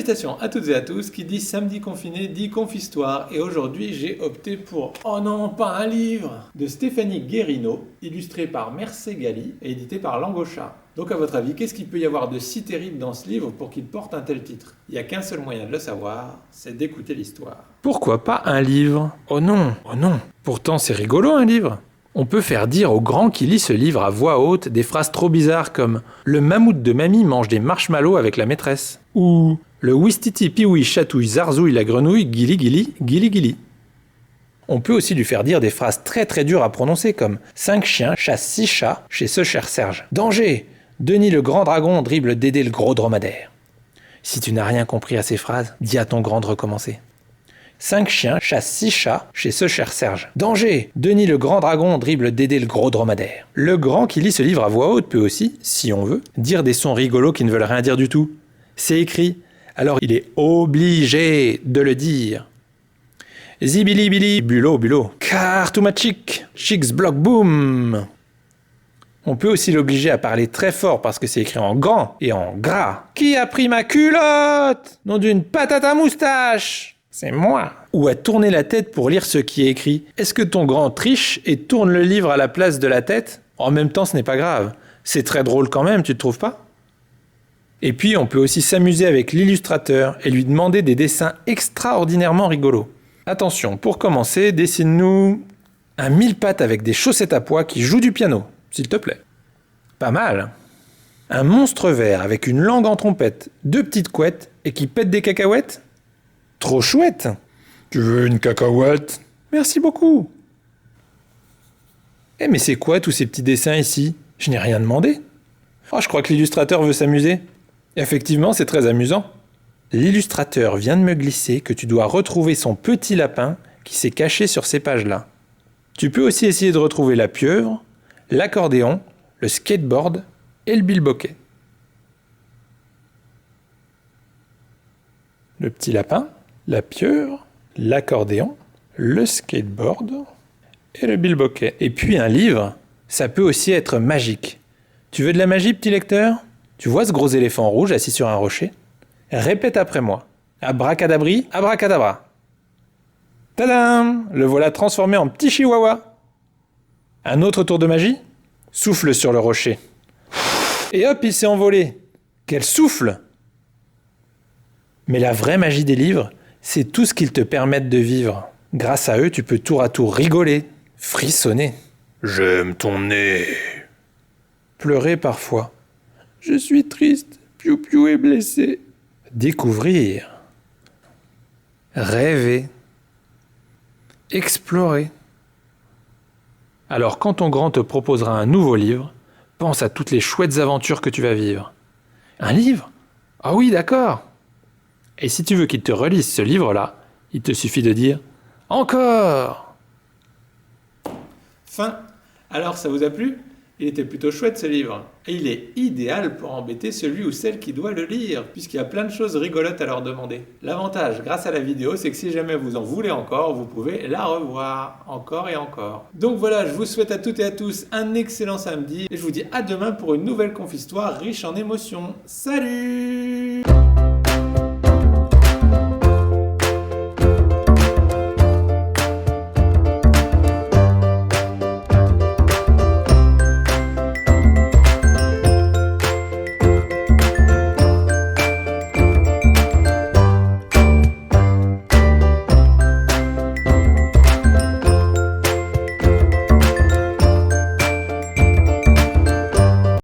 Salutations à toutes et à tous, qui dit samedi confiné dit confistoire, et aujourd'hui j'ai opté pour Oh non, pas un livre de Stéphanie Guérino, illustré par Mercé Gali et édité par Langosha. Donc à votre avis, qu'est-ce qu'il peut y avoir de si terrible dans ce livre pour qu'il porte un tel titre? Il n'y a qu'un seul moyen de le savoir, c'est d'écouter l'histoire. Pourquoi pas un livre? Oh non, pourtant c'est rigolo un livre. On peut faire dire au grand qui lit ce livre à voix haute des phrases trop bizarres comme « Le mammouth de mamie mange des marshmallows avec la maîtresse » ou « Le ouistiti pioui chatouille zarzouille la grenouille gili gili gili gili ». On peut aussi lui faire dire des phrases très dures à prononcer comme « 5 chiens chassent 6 chats chez ce cher Serge ». « Danger ! Denis le grand dragon dribble Dédé le gros dromadaire ». Si tu n'as rien compris à ces phrases, dis à ton grand de recommencer. 5 chiens chassent 6 chats chez ce cher Serge. Danger! Denis le grand dragon dribble Dédé le gros dromadaire. Le grand qui lit ce livre à voix haute peut aussi, si on veut, dire des sons rigolos qui ne veulent rien dire du tout. C'est écrit, alors il est obligé de le dire. Zibili bili, bulot bulot. Cartoumachic, chicks bloc boom. On peut aussi l'obliger à parler très fort parce que c'est écrit en grand et en gras. Qui a pris ma culotte? Nom d'une patate à moustache! C'est moi. Ou à tourner la tête pour lire ce qui est écrit. Est-ce que ton grand triche et tourne le livre à la place de la tête? En même temps, ce n'est pas grave. C'est très drôle quand même, tu ne trouves pas? Et puis, on peut aussi s'amuser avec l'illustrateur et lui demander des dessins extraordinairement rigolos. Attention, pour commencer, dessine-nous un mille-pattes avec des chaussettes à pois qui joue du piano, s'il te plaît. Pas mal. Un monstre vert avec une langue en trompette, 2 petites couettes et qui pète des cacahuètes? Trop chouette! Tu veux une cacahuète? Merci beaucoup! Eh mais c'est quoi tous ces petits dessins ici? Je n'ai rien demandé. Oh, je crois que l'illustrateur veut s'amuser. Effectivement, c'est très amusant. L'illustrateur vient de me glisser que tu dois retrouver son petit lapin qui s'est caché sur ces pages-là. Tu peux aussi essayer de retrouver la pieuvre, l'accordéon, le skateboard et le bilboquet. Le petit lapin, la pieuvre, l'accordéon, le skateboard et le bilboquet. Et puis un livre, ça peut aussi être magique. Tu veux de la magie, petit lecteur? Tu vois ce gros éléphant rouge assis sur un rocher? Répète après moi. Abracadabri, abracadabra. Tadam! Le voilà transformé en petit chihuahua. Un autre tour de magie? Souffle sur le rocher. Et hop, il s'est envolé. Quel souffle! Mais la vraie magie des livres, c'est tout ce qu'ils te permettent de vivre. Grâce à eux, tu peux tour à tour rigoler, frissonner. J'aime ton nez. Pleurer parfois. Je suis triste, Piou-Piou est blessé. Découvrir. Rêver. Explorer. Alors quand ton grand te proposera un nouveau livre, pense à toutes les chouettes aventures que tu vas vivre. Un livre? Ah oui, d'accord. Et si tu veux qu'il te relise ce livre-là, il te suffit de dire « Encore !» Fin. Alors ça vous a plu? Il était plutôt chouette ce livre. Et il est idéal pour embêter celui ou celle qui doit le lire, puisqu'il y a plein de choses rigolotes à leur demander. L'avantage, grâce à la vidéo, c'est que si jamais vous en voulez encore, vous pouvez la revoir encore et encore. Donc voilà, je vous souhaite à toutes et à tous un excellent samedi, et je vous dis à demain pour une nouvelle confistoire riche en émotions. Salut!